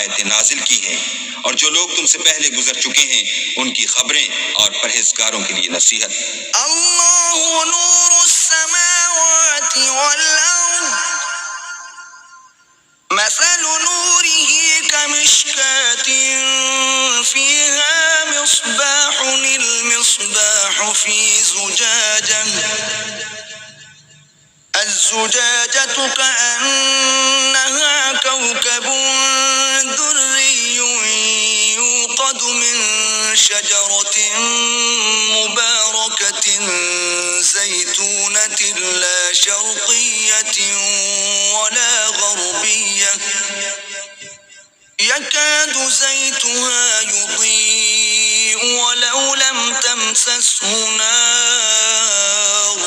आयतें नाजिल की हैं और जो लोग तुमसे पहले गुजर चुके हैं उनकी खबरें और परहेजगारों के लिए नसीहत। अल्लाहु नूरुस समावाति वल अर्द मसलु नूरिही कमिश्कातिन फीहा मिस्बाहुल मिस्बाहु फी ज़ुजाजह الزجاجة كأنها كوكب دري يوقد من شجرة مباركة زيتونة لا شرقية ولا غربية يكاد زيتها يضيء ولو لم تمسسه نار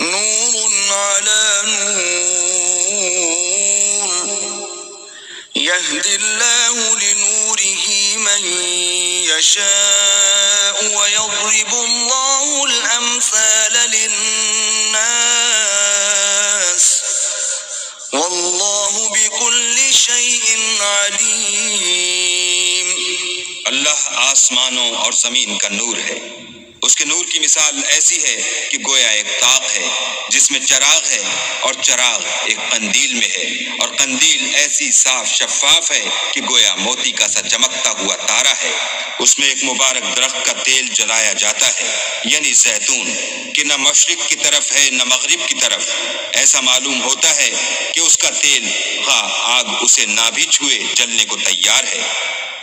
نور على نور يهدي الله لنوره من يشاء ويضرب الله الأمثال للناس والله بكل شيء عليم। अल्लाह आसमानों और जमीन का नूर है। उसके नूर की मिसाल ऐसी है कि गोया एक ताक है जिसमें चराग है और चराग एक कंदील में है और कंदील ऐसी साफ शफाफ है कि गोया मोती का सा चमकता हुआ तारा है। उसमें एक मुबारक दरख्त का तेल जलाया जाता है यानी जैतून कि न मशरिक की तरफ है न मगरिब की तरफ। ऐसा मालूम होता है कि उसका तेल खा आग उसे ना भी छुए जलने को तैयार है।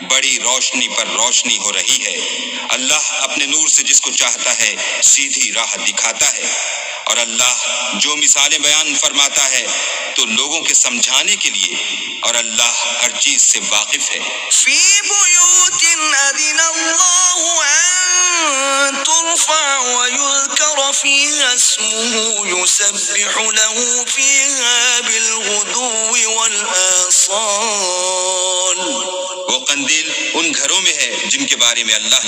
बड़ी रोशनी पर रोशनी हो रही है। अल्लाह अपने नूर से जिसको चाहता है सीधी राह दिखाता है और अल्लाह जो मिसालें बयान फरमाता है तो लोगों के समझाने के लिए और अल्लाह हर चीज से वाकिफ है। फी बुयूतिन अज़िनल्लाहु अन तुरफा व युज़कर फीहा इस्मुहु युसब्बिहु लहु फीहा बिलगुदुव्वि वल आसाल। वो कंदील उन घरों में है जिनके बारे में अल्लाह